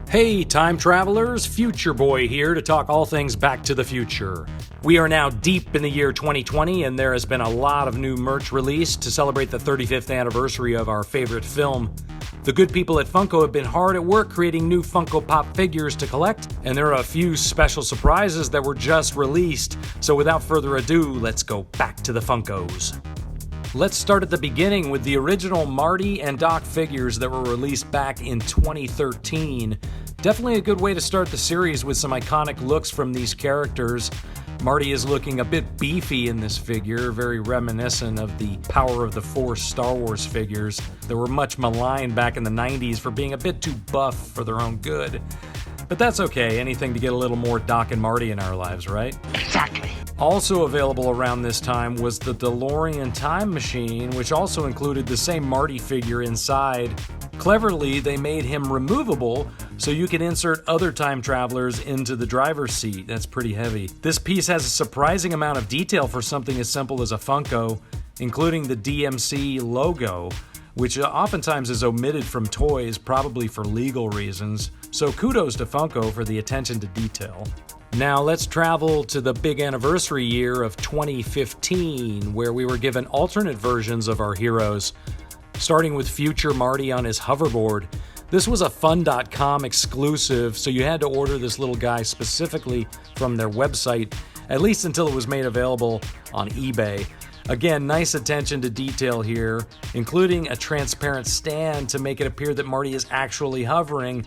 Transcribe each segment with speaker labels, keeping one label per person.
Speaker 1: Hey, time travelers, Future Boy here to talk all things Back to the Future. We are now deep in the year 2020, and there has been a lot of new merch released to celebrate the 35th anniversary of our favorite film. The good people at Funko have been hard at work creating new Funko Pop figures to collect, and there are a few special surprises that were just released. So without further ado, let's go back to the Funkos. Let's start at the beginning with the original Marty and Doc figures that were released back in 2013. Definitely a good way to start the series with some iconic looks from these characters. Marty is looking a bit beefy in this figure, very reminiscent of the Power of the Force Star Wars figures that were much maligned back in the 90s for being a bit too buff for their own good. But that's okay, anything to get a little more Doc and Marty in our lives, right?
Speaker 2: Exactly.
Speaker 1: Also available around this time was the DeLorean Time Machine, which also included the same Marty figure inside. Cleverly, they made him removable so you could insert other time travelers into the driver's seat. That's pretty heavy. This piece has a surprising amount of detail for something as simple as a Funko, including the DMC logo, which oftentimes is omitted from toys, probably for legal reasons. So kudos to Funko for the attention to detail. Now let's travel to the big anniversary year of 2015, where we were given alternate versions of our heroes, starting with Future Marty on his hoverboard. This was a Fun.com exclusive, so you had to order this little guy specifically from their website, at least until it was made available on eBay. Again, nice attention to detail here, including a transparent stand to make it appear that Marty is actually hovering.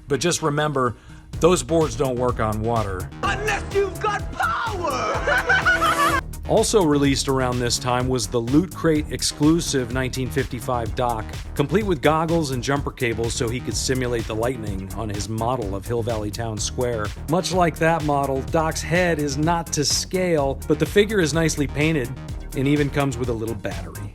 Speaker 1: But just remember, those boards don't work on water.
Speaker 2: Unless you've got power!
Speaker 1: Also released around this time was the Loot Crate exclusive 1955 Doc, complete with goggles and jumper cables so he could simulate the lightning on his model of Hill Valley Town Square. Much like that model, Doc's head is not to scale, but the figure is nicely painted and even comes with a little battery.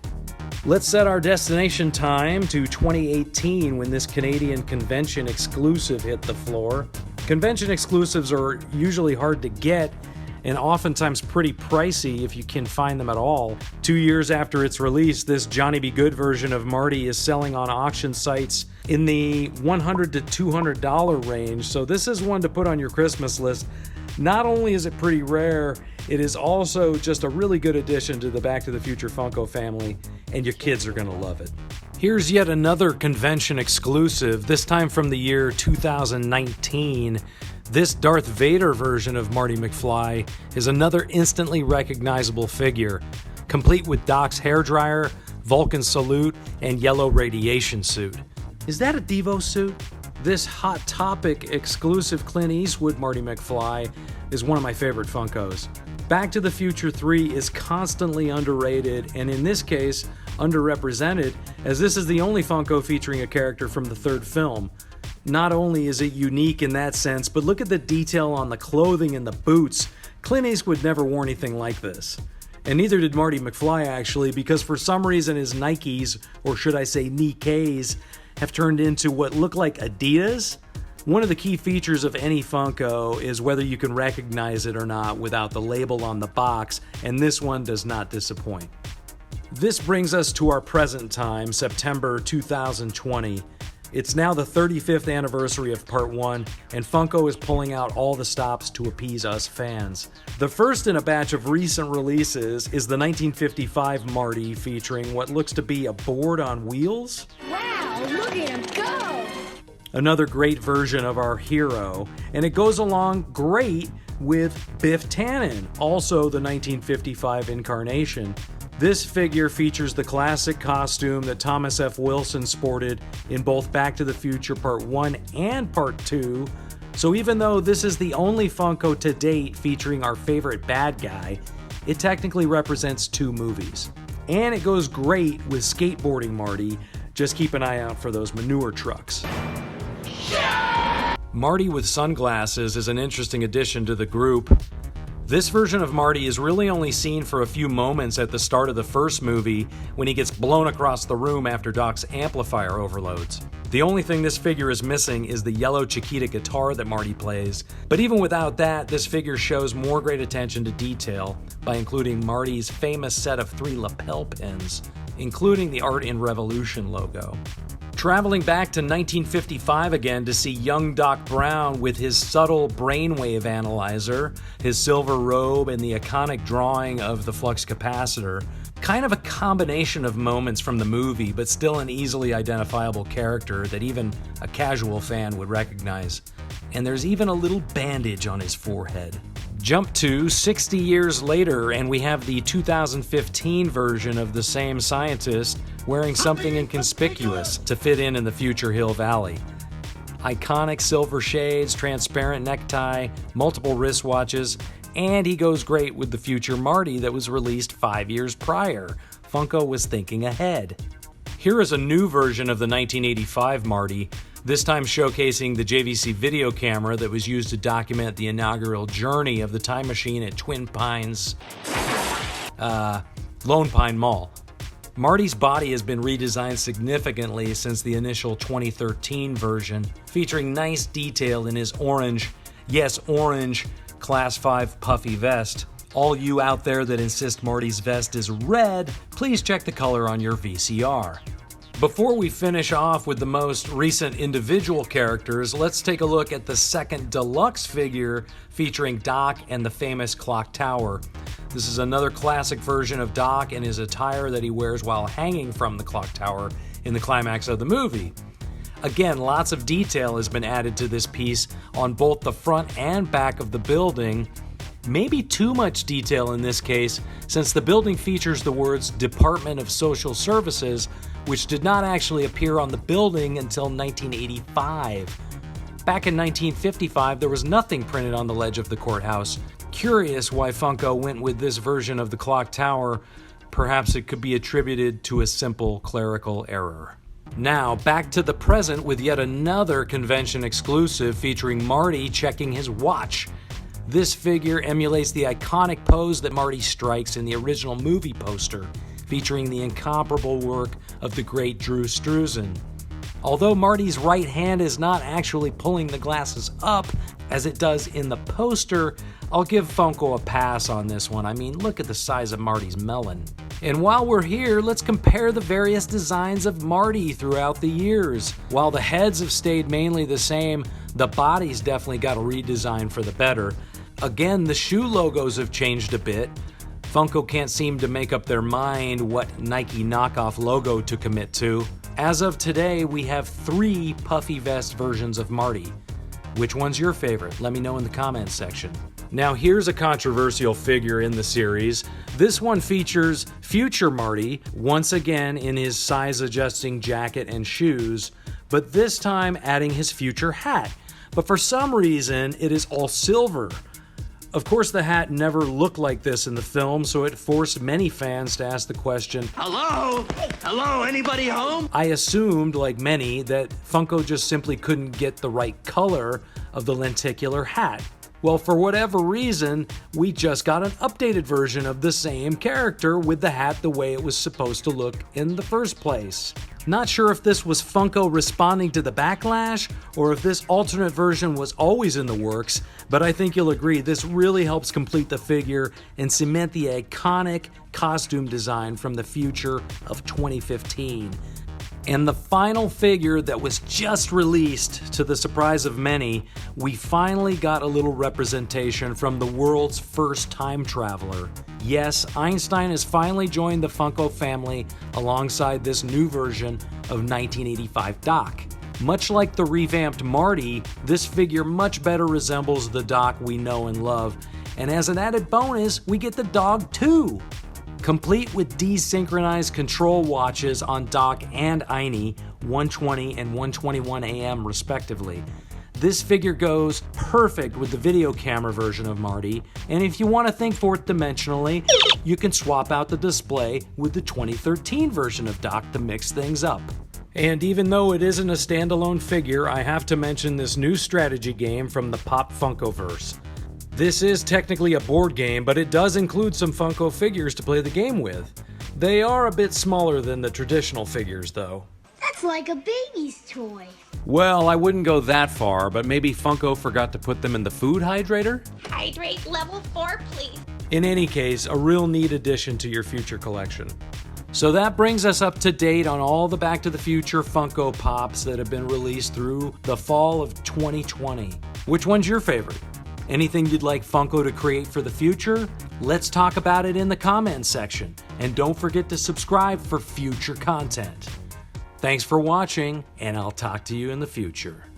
Speaker 1: Let's set our destination time to 2018 when this Canadian convention exclusive hit the floor. Convention exclusives are usually hard to get and oftentimes pretty pricey if you can find them at all. 2 years after its release, this Johnny B. Goode version of Marty is selling on auction sites in the $100 to $200 range, so this is one to put on your Christmas list. Not only is it pretty rare, it is also just a really good addition to the Back to the Future Funko family, and your kids are going to love it. Here's yet another convention exclusive, this time from the year 2019. This Darth Vader version of Marty McFly is another instantly recognizable figure, complete with Doc's hairdryer, Vulcan salute, and yellow radiation suit. Is that a Devo suit? This Hot Topic exclusive Clint Eastwood Marty McFly is one of my favorite Funkos. Back to the Future 3 is constantly underrated, and in this case, underrepresented, as this is the only Funko featuring a character from the third film. Not only is it unique in that sense, but look at the detail on the clothing and the boots. Clint Eastwood never wore anything like this. And neither did Marty McFly actually, because for some reason his Nikes, or should I say Nikes, have turned into what look like Adidas. One of the key features of any Funko is whether you can recognize it or not without the label on the box, and this one does not disappoint. This brings us to our present time, September 2020. It's now the 35th anniversary of Part 1, and Funko is pulling out all the stops to appease us fans. The first in a batch of recent releases is the 1955 Marty, featuring what looks to be a board on wheels.
Speaker 3: Wow, look at him go!
Speaker 1: Another great version of our hero, and it goes along great with Biff Tannen, also the 1955 incarnation. This figure features the classic costume that Thomas F. Wilson sported in both Back to the Future Part 1 and Part 2, so even though this is the only Funko to date featuring our favorite bad guy, it technically represents 2 movies. And it goes great with Skateboarding Marty, just keep an eye out for those manure trucks. Marty with sunglasses is an interesting addition to the group. This version of Marty is really only seen for a few moments at the start of the first movie when he gets blown across the room after Doc's amplifier overloads. The only thing this figure is missing is the yellow Chiquita guitar that Marty plays, but even without that, this figure shows more great attention to detail by including Marty's famous set of 3 lapel pins, including the Art in Revolution logo. Traveling back to 1955 again to see young Doc Brown with his subtle brainwave analyzer, his silver robe, and the iconic drawing of the flux capacitor. Kind of a combination of moments from the movie, but still an easily identifiable character that even a casual fan would recognize. And there's even a little bandage on his forehead. Jump to 60 years later, and we have the 2015 version of the same scientist wearing something inconspicuous to fit in the future Hill Valley. Iconic silver shades, transparent necktie, multiple wristwatches, and he goes great with the future Marty that was released 5 years prior. Funko was thinking ahead. Here is a new version of the 1985 Marty, this time showcasing the JVC Videocamera that was used to document the inaugural journey of the time machine at Twin Pines, Lone Pine Mall. Marty's body has been redesigned significantly since the initial 2013 version, featuring nice detail in his orange, yes, orange, Class 5 puffy vest. All you out there that insist Marty's vest is red, please check the color on your VCR. Before we finish off with the most recent individual characters, let's take a look at the second deluxe figure featuring Doc and the famous clock tower. This is another classic version of Doc and his attire that he wears while hanging from the clock tower in the climax of the movie. Again, lots of detail has been added to this piece on both the front and back of the building. Maybe too much detail in this case, since the building features the words Department of Social Services, which did not actually appear on the building until 1985. Back in 1955, there was nothing printed on the ledge of the courthouse. Curious why Funko went with this version of the clock tower. Perhaps it could be attributed to a simple clerical error. Now, back to the present with yet another convention exclusive featuring Marty checking his watch. This figure emulates the iconic pose that Marty strikes in the original movie poster, featuring the incomparable work of the great Drew Struzan. Although Marty's right hand is not actually pulling the glasses up, as it does in the poster, I'll give Funko a pass on this one. I mean, look at the size of Marty's melon. And while we're here, let's compare the various designs of Marty throughout the years. While the heads have stayed mainly the same, the body's definitely got a redesign for the better. Again, the shoe logos have changed a bit. Funko can't seem to make up their mind what Nike knockoff logo to commit to. As of today, we have 3 puffy vest versions of Marty. Which one's your favorite? Let me know in the comments section. Now here's a controversial figure in the series. This one features future Marty, once again in his size-adjusting jacket and shoes, but this time adding his future hat. But for some reason, it is all silver. Of course, the hat never looked like this in the film, so it forced many fans to ask the question,
Speaker 2: Hello? Hello, anybody home?
Speaker 1: I assumed, like many, that Funko just simply couldn't get the right color of the lenticular hat. Well, for whatever reason, we just got an updated version of the same character with the hat the way it was supposed to look in the first place. Not sure if this was Funko responding to the backlash, or if this alternate version was always in the works, but I think you'll agree this really helps complete the figure and cement the iconic costume design from the future of 2015. And the final figure that was just released, to the surprise of many, we finally got a little representation from the world's first time traveler. Yes, Einstein has finally joined the Funko family alongside this new version of 1985 Doc. Much like the revamped Marty, this figure much better resembles the Doc we know and love. And as an added bonus, we get the dog too. Complete with desynchronized control watches on Doc and Einie, 1:20 and 1:21 a.m. respectively. This figure goes perfect with the Videocamera version of Marty, and if you want to think fourth dimensionally, you can swap out the display with the 2013 version of Doc to mix things up. And even though it isn't a standalone figure, I have to mention this new strategy game from the Pop Funkoverse. This is technically a board game, but it does include some Funko figures to play the game with. They are a bit smaller than the traditional figures, though.
Speaker 3: That's like a baby's toy.
Speaker 1: Well, I wouldn't go that far, but maybe Funko forgot to put them in the food hydrator?
Speaker 4: Hydrate level 4, please.
Speaker 1: In any case, a real neat addition to your future collection. So that brings us up to date on all the Back to the Future Funko Pops that have been released through the fall of 2020. Which one's your favorite? Anything you'd like Funko to create for the future? Let's talk about it in the comments section. And don't forget to subscribe for future content. Thanks for watching, and I'll talk to you in the future.